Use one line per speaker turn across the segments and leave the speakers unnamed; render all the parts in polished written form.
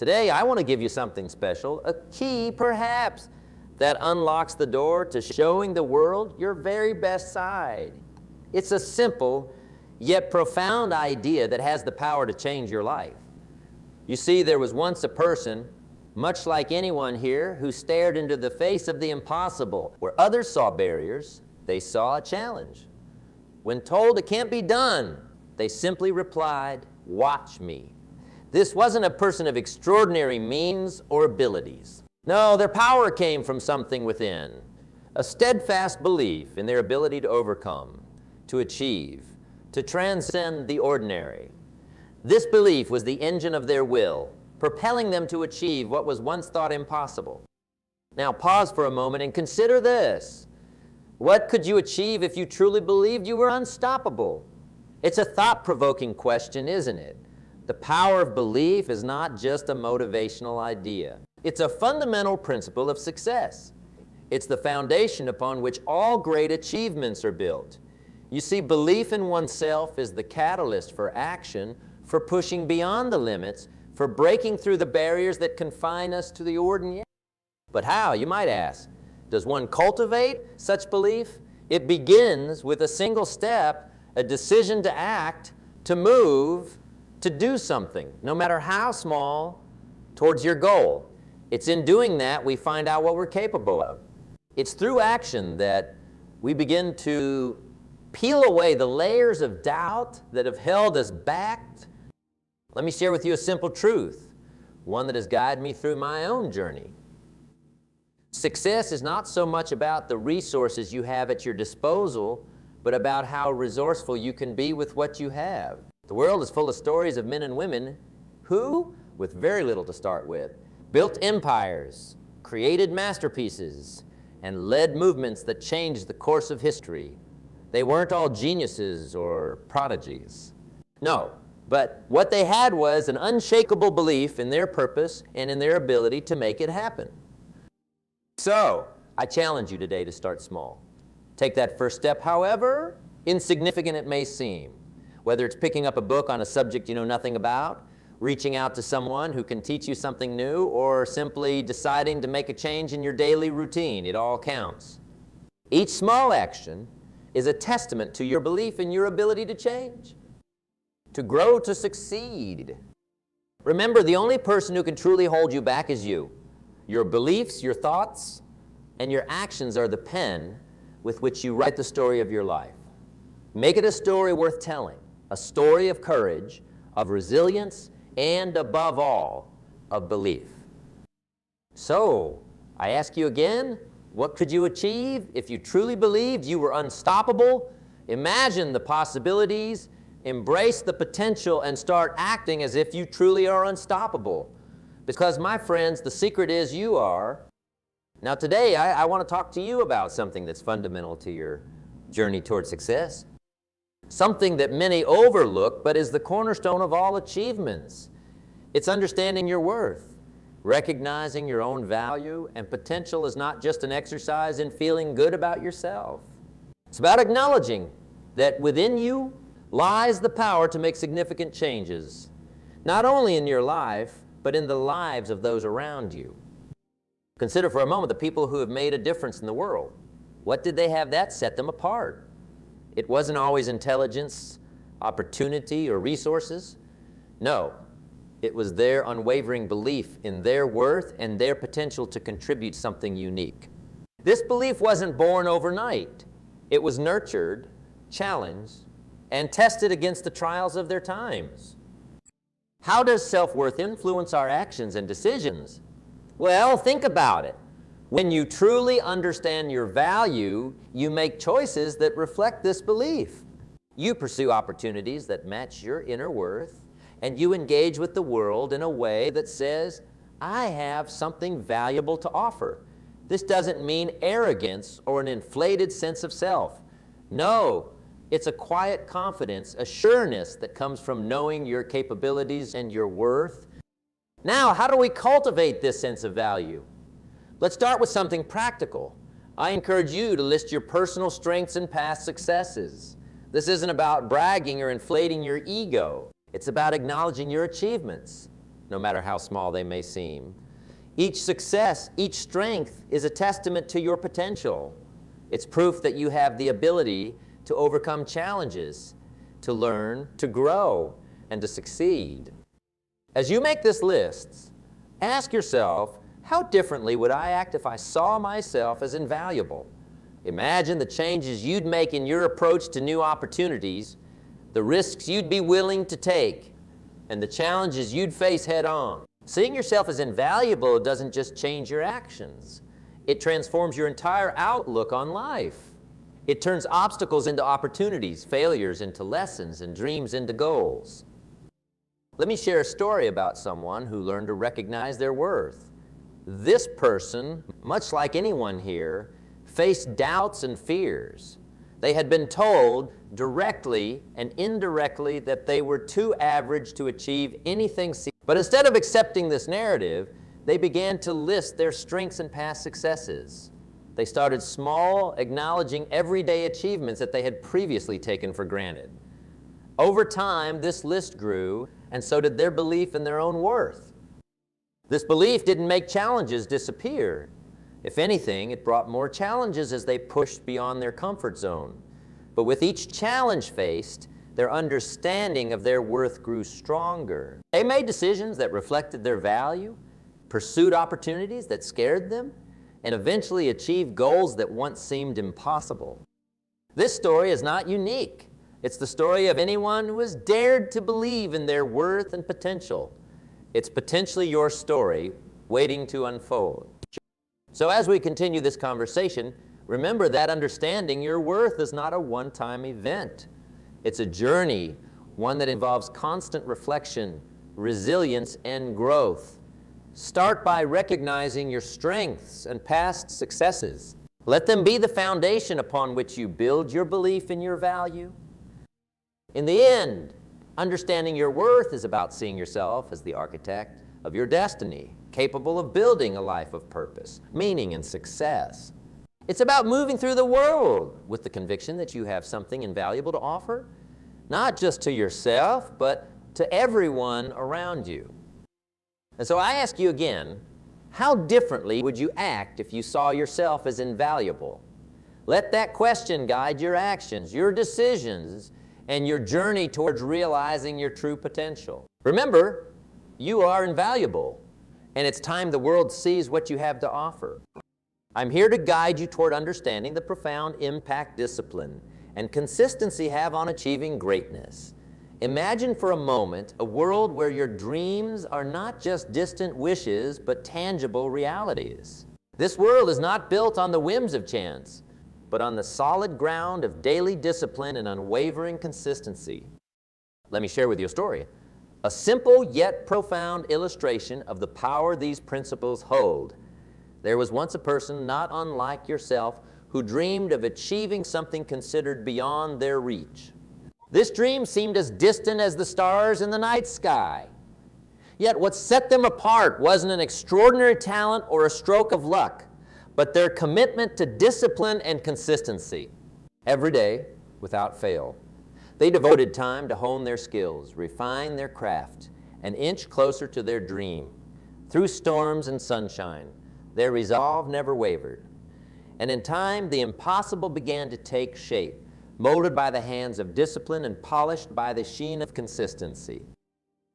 Today, I want to give you something special, a key perhaps, that unlocks the door to showing the world your very best side. It's a simple yet profound idea that has the power to change your life. You see, there was once a person, much like anyone here, who stared into the face of the impossible. Where others saw barriers, they saw a challenge. When told it can't be done, they simply replied, "Watch me." This wasn't a person of extraordinary means or abilities. No, their power came from something within, a steadfast belief in their ability to overcome, to achieve, to transcend the ordinary. This belief was the engine of their will, propelling them to achieve what was once thought impossible. Now pause for a moment and consider this. What could you achieve if you truly believed you were unstoppable? It's a thought-provoking question, isn't it? The power of belief is not just a motivational idea. It's a fundamental principle of success. It's the foundation upon which all great achievements are built. You see, belief in oneself is the catalyst for action, for pushing beyond the limits, for breaking through the barriers that confine us to the ordinary. But how, you might ask? Does one cultivate such belief? It begins with a single step, a decision to act, to move, to do something, no matter how small, towards your goal. It's in doing that we find out what we're capable of. It's through action that we begin to peel away the layers of doubt that have held us back. Let me share with you a simple truth, one that has guided me through my own journey. Success is not so much about the resources you have at your disposal, but about how resourceful you can be with what you have. The world is full of stories of men and women who, with very little to start with, built empires, created masterpieces, and led movements that changed the course of history. They weren't all geniuses or prodigies. No, but what they had was an unshakable belief in their purpose and in their ability to make it happen. So, I challenge you today to start small. Take that first step, however insignificant it may seem. Whether it's picking up a book on a subject you know nothing about, reaching out to someone who can teach you something new, or simply deciding to make a change in your daily routine, it all counts. Each small action is a testament to your belief in your ability to change, to grow, to succeed. Remember, the only person who can truly hold you back is you. Your beliefs, your thoughts, and your actions are the pen with which you write the story of your life. Make it a story worth telling, a story of courage, of resilience, and above all, of belief. So, I ask you again, what could you achieve if you truly believed you were unstoppable? Imagine the possibilities, embrace the potential, and start acting as if you truly are unstoppable. Because, my friends, the secret is you are. Now today, I want to talk to you about something that's fundamental to your journey toward success. Something that many overlook, but is the cornerstone of all achievements. It's understanding your worth, recognizing your own value, and potential is not just an exercise in feeling good about yourself. It's about acknowledging that within you lies the power to make significant changes, not only in your life, but in the lives of those around you. Consider for a moment the people who have made a difference in the world. What did they have that set them apart? It wasn't always intelligence, opportunity, or resources. No, it was their unwavering belief in their worth and their potential to contribute something unique. This belief wasn't born overnight. It was nurtured, challenged, and tested against the trials of their times. How does self-worth influence our actions and decisions? Well, think about it. When you truly understand your value, you make choices that reflect this belief. You pursue opportunities that match your inner worth, and you engage with the world in a way that says, I have something valuable to offer. This doesn't mean arrogance or an inflated sense of self. No, it's a quiet confidence, a sureness that comes from knowing your capabilities and your worth. Now, how do we cultivate this sense of value? Let's start with something practical. I encourage you to list your personal strengths and past successes. This isn't about bragging or inflating your ego. It's about acknowledging your achievements. no matter how small they may seem. Each success, each strength is a testament to your potential. It's proof that you have the ability to overcome challenges, to learn, to grow, and to succeed. As you make this list, ask yourself, how differently would I act if I saw myself as invaluable? Imagine the changes you'd make in your approach to new opportunities, the risks you'd be willing to take, and the challenges you'd face head-on. Seeing yourself as invaluable doesn't just change your actions. It transforms your entire outlook on life. It turns obstacles into opportunities, failures into lessons, and dreams into goals. Let me share a story about someone who learned to recognize their worth. This person, much like anyone here, faced doubts and fears. They had been told directly and indirectly that they were too average to achieve anything. But instead of accepting this narrative, they began to list their strengths and past successes. They started small, acknowledging everyday achievements that they had previously taken for granted. Over time, this list grew, and so did their belief in their own worth. This belief didn't make challenges disappear. If anything, it brought more challenges as they pushed beyond their comfort zone. But with each challenge faced, their understanding of their worth grew stronger. They made decisions that reflected their value, pursued opportunities that scared them, and eventually achieved goals that once seemed impossible. This story is not unique. It's the story of anyone who has dared to believe in their worth and potential. It's potentially your story waiting to unfold. So as we continue this conversation, remember that understanding your worth is not a one-time event. It's a journey, one that involves constant reflection, resilience, and growth. Start by recognizing your strengths and past successes. Let them be the foundation upon which you build your belief in your value. In the end, understanding your worth is about seeing yourself as the architect of your destiny, capable of building a life of purpose, meaning, and success. It's about moving through the world with the conviction that you have something invaluable to offer, not just to yourself, but to everyone around you. And so I ask you again, how differently would you act if you saw yourself as invaluable? Let that question guide your actions, your decisions, and your journey towards realizing your true potential. Remember, you are invaluable, and it's time the world sees what you have to offer. I'm here to guide you toward understanding the profound impact discipline and consistency have on achieving greatness. Imagine for a moment a world where your dreams are not just distant wishes, but tangible realities. This world is not built on the whims of chance, but on the solid ground of daily discipline and unwavering consistency. Let me share with you a story. A simple yet profound illustration of the power these principles hold. There was once a person not unlike yourself who dreamed of achieving something considered beyond their reach. This dream seemed as distant as the stars in the night sky. Yet what set them apart wasn't an extraordinary talent or a stroke of luck, but their commitment to discipline and consistency. Every day, without fail, they devoted time to hone their skills, refine their craft, and inch closer to their dream. Through storms and sunshine, their resolve never wavered. And in time, the impossible began to take shape, molded by the hands of discipline and polished by the sheen of consistency.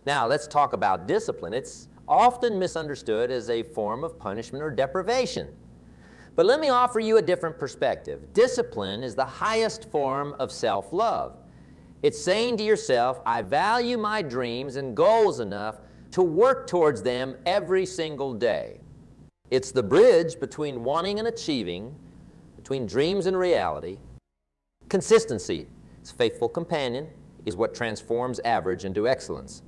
Now, let's talk about discipline. It's often misunderstood as a form of punishment or deprivation. But let me offer you a different perspective. Discipline is the highest form of self-love. It's saying to yourself, I value my dreams and goals enough to work towards them every single day. It's the bridge between wanting and achieving, between dreams and reality. Consistency, its faithful companion, is what transforms average into excellence.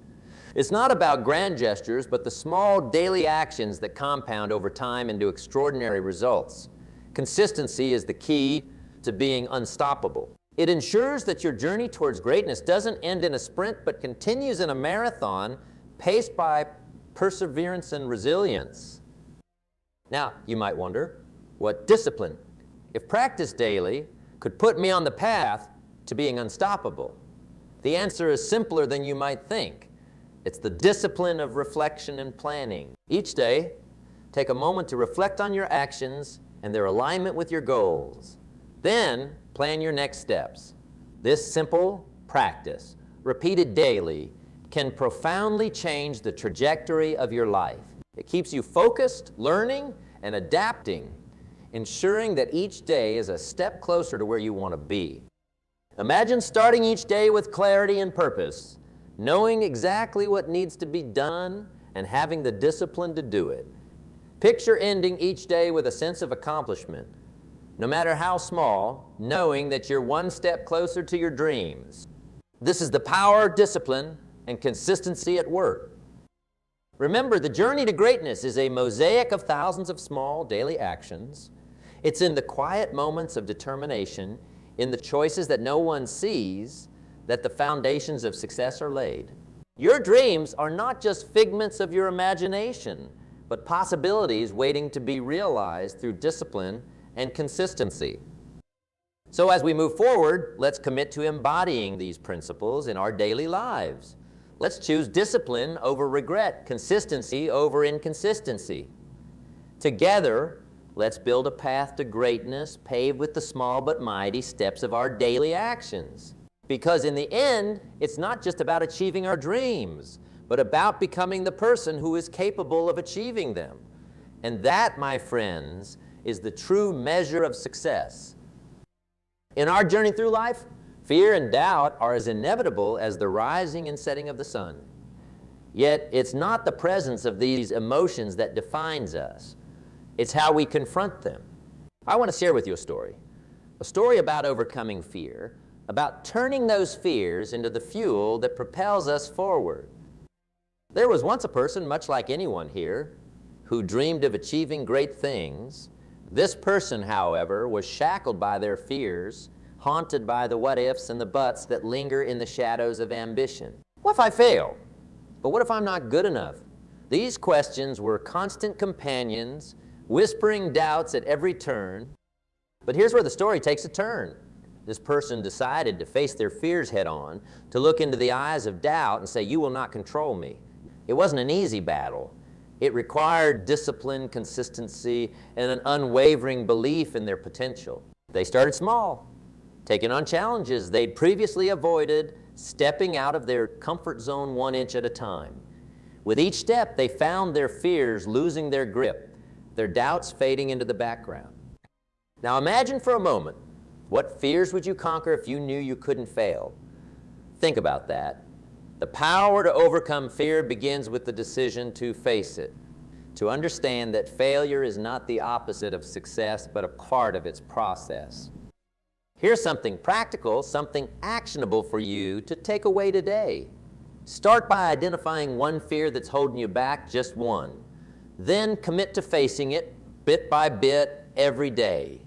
It's not about grand gestures, but the small daily actions that compound over time into extraordinary results. Consistency is the key to being unstoppable. It ensures that your journey towards greatness doesn't end in a sprint, but continues in a marathon paced by perseverance and resilience. Now, you might wonder, what discipline, if practiced daily, could put me on the path to being unstoppable? The answer is simpler than you might think. It's the discipline of reflection and planning. Each day, take a moment to reflect on your actions and their alignment with your goals. Then, plan your next steps. This simple practice, repeated daily, can profoundly change the trajectory of your life. It keeps you focused, learning, and adapting, ensuring that each day is a step closer to where you want to be. Imagine starting each day with clarity and purpose, knowing exactly what needs to be done and having the discipline to do it. Picture ending each day with a sense of accomplishment, no matter how small, knowing that you're one step closer to your dreams. This is the power, discipline, and consistency at work. Remember, the journey to greatness is a mosaic of thousands of small daily actions. It's in the quiet moments of determination, in the choices that no one sees, that the foundations of success are laid. Your dreams are not just figments of your imagination, but possibilities waiting to be realized through discipline and consistency. So as we move forward, let's commit to embodying these principles in our daily lives. Let's choose discipline over regret, consistency over inconsistency. Together, let's build a path to greatness paved with the small but mighty steps of our daily actions. Because in the end, it's not just about achieving our dreams, but about becoming the person who is capable of achieving them. And that, my friends, is the true measure of success. In our journey through life, fear and doubt are as inevitable as the rising and setting of the sun. Yet, it's not the presence of these emotions that defines us. It's how we confront them. I want to share with you a story about overcoming fear, about turning those fears into the fuel that propels us forward. There was once a person, much like anyone here, who dreamed of achieving great things. This person, however, was shackled by their fears, haunted by the what-ifs and the buts that linger in the shadows of ambition. What if I fail? But what if I'm not good enough? These questions were constant companions, whispering doubts at every turn. But here's where the story takes a turn. This person decided to face their fears head on, to look into the eyes of doubt and say, "You will not control me." It wasn't an easy battle. It required discipline, consistency, and an unwavering belief in their potential. They started small, taking on challenges they'd previously avoided, stepping out of their comfort zone 1 inch at a time. With each step, they found their fears losing their grip, their doubts fading into the background. Now imagine for a moment, what fears would you conquer if you knew you couldn't fail? Think about that. The power to overcome fear begins with the decision to face it, to understand that failure is not the opposite of success, but a part of its process. Here's something practical, something actionable for you to take away today. Start by identifying one fear that's holding you back, just one. Then commit to facing it bit by bit every day.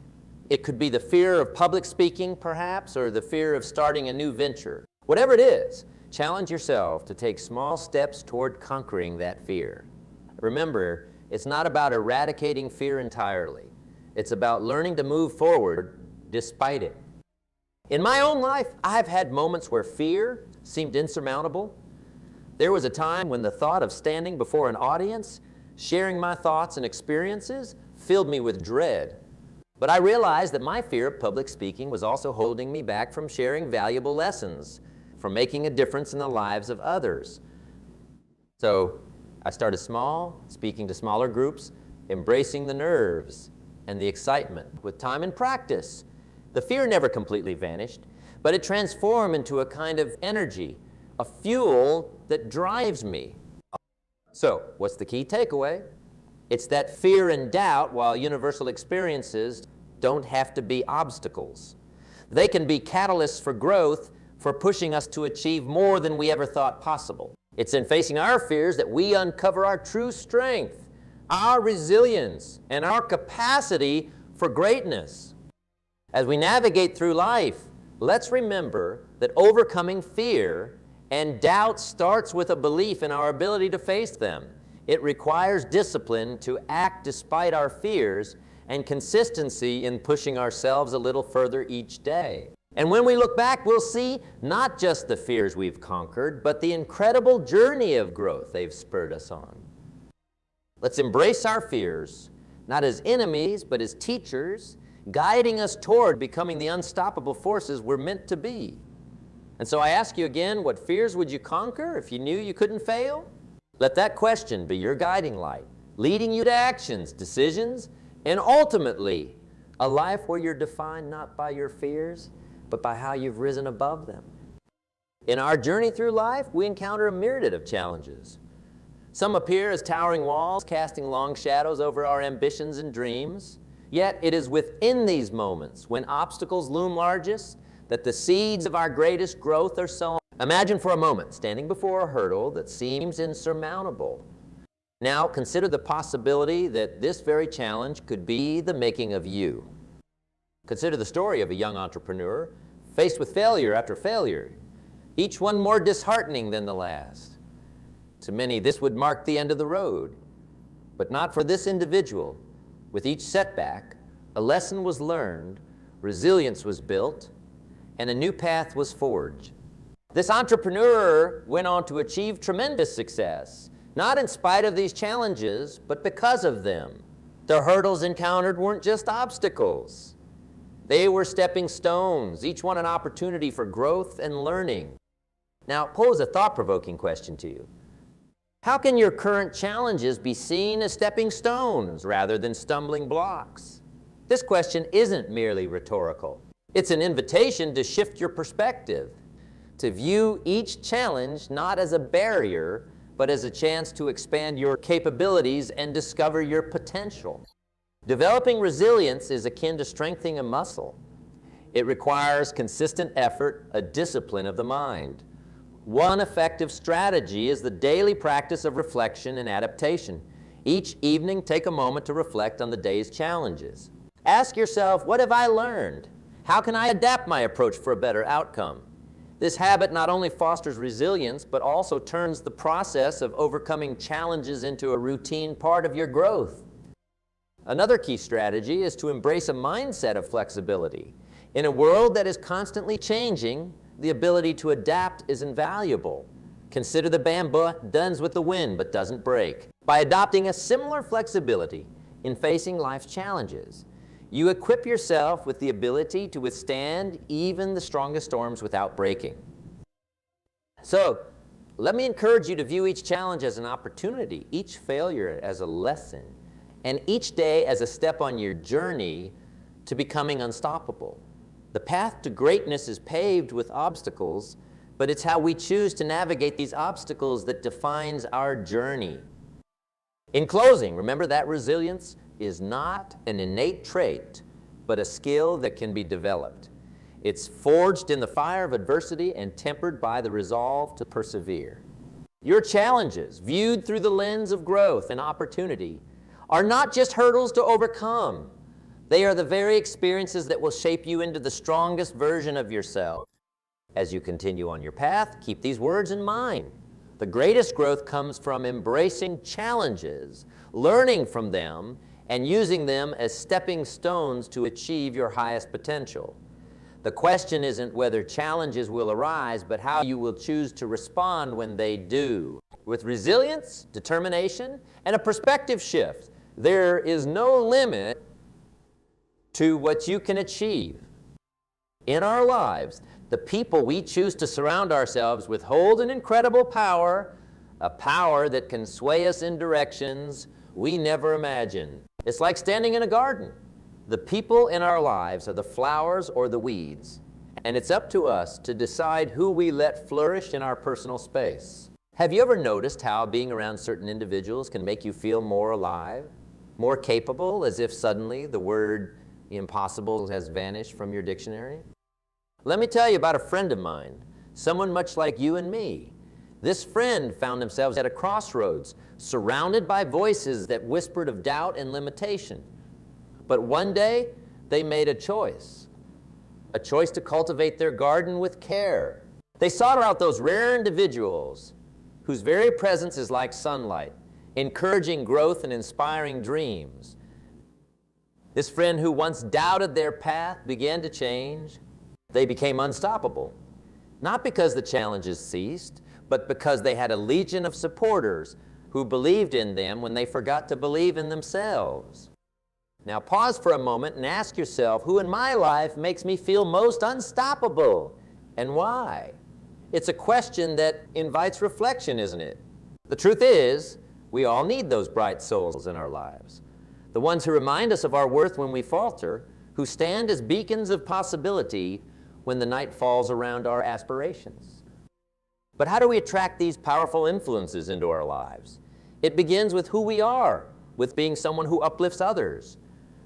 It could be the fear of public speaking, perhaps, or the fear of starting a new venture. Whatever it is, challenge yourself to take small steps toward conquering that fear. Remember, it's not about eradicating fear entirely. It's about learning to move forward despite it. In my own life, I've had moments where fear seemed insurmountable. There was a time when the thought of standing before an audience, sharing my thoughts and experiences, filled me with dread. But I realized that my fear of public speaking was also holding me back from sharing valuable lessons, from making a difference in the lives of others. So I started small, speaking to smaller groups, embracing the nerves and the excitement. With time and practice, the fear never completely vanished, but it transformed into a kind of energy, a fuel that drives me. So, what's the key takeaway? It's that fear and doubt, while universal experiences, don't have to be obstacles. They can be catalysts for growth, for pushing us to achieve more than we ever thought possible. It's in facing our fears that we uncover our true strength, our resilience, and our capacity for greatness. As we navigate through life, let's remember that overcoming fear and doubt starts with a belief in our ability to face them. It requires discipline to act despite our fears and consistency in pushing ourselves a little further each day. And when we look back, we'll see not just the fears we've conquered, but the incredible journey of growth they've spurred us on. Let's embrace our fears, not as enemies, but as teachers, guiding us toward becoming the unstoppable forces we're meant to be. And so I ask you again, what fears would you conquer if you knew you couldn't fail? Let that question be your guiding light, leading you to actions, decisions, and ultimately, a life where you're defined not by your fears, but by how you've risen above them. In our journey through life, we encounter a myriad of challenges. Some appear as towering walls, casting long shadows over our ambitions and dreams. Yet it is within these moments, when obstacles loom largest, that the seeds of our greatest growth are sown. Imagine for a moment standing before a hurdle that seems insurmountable. Now consider the possibility that this very challenge could be the making of you. Consider the story of a young entrepreneur faced with failure after failure, each one more disheartening than the last. To many, this would mark the end of the road, but not for this individual. With each setback, a lesson was learned, resilience was built, and a new path was forged. This entrepreneur went on to achieve tremendous success, not in spite of these challenges, but because of them. The hurdles encountered weren't just obstacles. They were stepping stones, each one an opportunity for growth and learning. Now, pose a thought-provoking question to you. How can your current challenges be seen as stepping stones rather than stumbling blocks? This question isn't merely rhetorical. It's an invitation to shift your perspective, to view each challenge not as a barrier, but as a chance to expand your capabilities and discover your potential. Developing resilience is akin to strengthening a muscle. It requires consistent effort, a discipline of the mind. One effective strategy is the daily practice of reflection and adaptation. Each evening, take a moment to reflect on the day's challenges. Ask yourself, what have I learned? How can I adapt my approach for a better outcome? This habit not only fosters resilience, but also turns the process of overcoming challenges into a routine part of your growth. Another key strategy is to embrace a mindset of flexibility. In a world that is constantly changing, the ability to adapt is invaluable. Consider the bamboo bends with the wind but doesn't break. By adopting a similar flexibility in facing life's challenges, you equip yourself with the ability to withstand even the strongest storms without breaking. So, let me encourage you to view each challenge as an opportunity, each failure as a lesson, and each day as a step on your journey to becoming unstoppable. The path to greatness is paved with obstacles, but it's how we choose to navigate these obstacles that defines our journey. In closing, remember that resilience is not an innate trait, but a skill that can be developed. It's forged in the fire of adversity and tempered by the resolve to persevere. Your challenges, viewed through the lens of growth and opportunity, are not just hurdles to overcome. They are the very experiences that will shape you into the strongest version of yourself. As you continue on your path, keep these words in mind. The greatest growth comes from embracing challenges, learning from them, and using them as stepping stones to achieve your highest potential. The question isn't whether challenges will arise, but how you will choose to respond when they do. With resilience, determination, and a perspective shift, there is no limit to what you can achieve. In our lives, the people we choose to surround ourselves with hold an incredible power, a power that can sway us in directions we never imagined. It's like standing in a garden. The people in our lives are the flowers or the weeds, and it's up to us to decide who we let flourish in our personal space. Have you ever noticed how being around certain individuals can make you feel more alive, more capable, as if suddenly the word impossible has vanished from your dictionary? Let me tell you about a friend of mine, someone much like you and me. This friend found themselves at a crossroads, surrounded by voices that whispered of doubt and limitation. But one day, they made a choice to cultivate their garden with care. They sought out those rare individuals whose very presence is like sunlight, encouraging growth and inspiring dreams. This friend who once doubted their path began to change. They became unstoppable, not because the challenges ceased, but because they had a legion of supporters who believed in them when they forgot to believe in themselves. Now pause for a moment and ask yourself, who in my life makes me feel most unstoppable, and why? It's a question that invites reflection, isn't it? The truth is, we all need those bright souls in our lives. The ones who remind us of our worth when we falter, who stand as beacons of possibility when the night falls around our aspirations. But how do we attract these powerful influences into our lives? It begins with who we are, with being someone who uplifts others.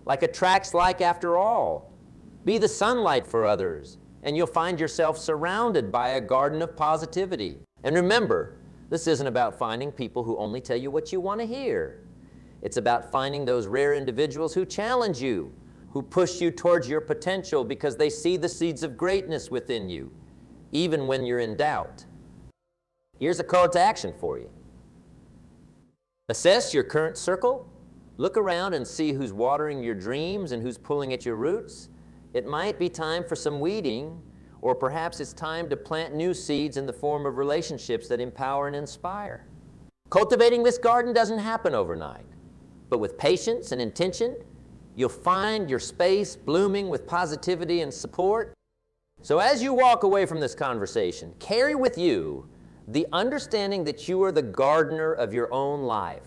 Like attracts like after all. Be the sunlight for others, and you'll find yourself surrounded by a garden of positivity. And remember, this isn't about finding people who only tell you what you want to hear. It's about finding those rare individuals who challenge you, who push you towards your potential because they see the seeds of greatness within you, even when you're in doubt. Here's a call to action for you. Assess your current circle. Look around and see who's watering your dreams and who's pulling at your roots. It might be time for some weeding, or perhaps it's time to plant new seeds in the form of relationships that empower and inspire. Cultivating this garden doesn't happen overnight, but with patience and intention, you'll find your space blooming with positivity and support. So as you walk away from this conversation, carry with you the understanding that you are the gardener of your own life.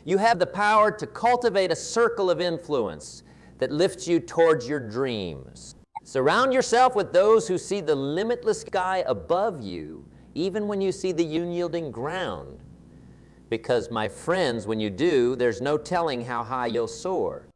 You have the power to cultivate a circle of influence that lifts you towards your dreams. Surround yourself with those who see the limitless sky above you, even when you see the unyielding ground. Because, my friends, when you do, there's no telling how high you'll soar.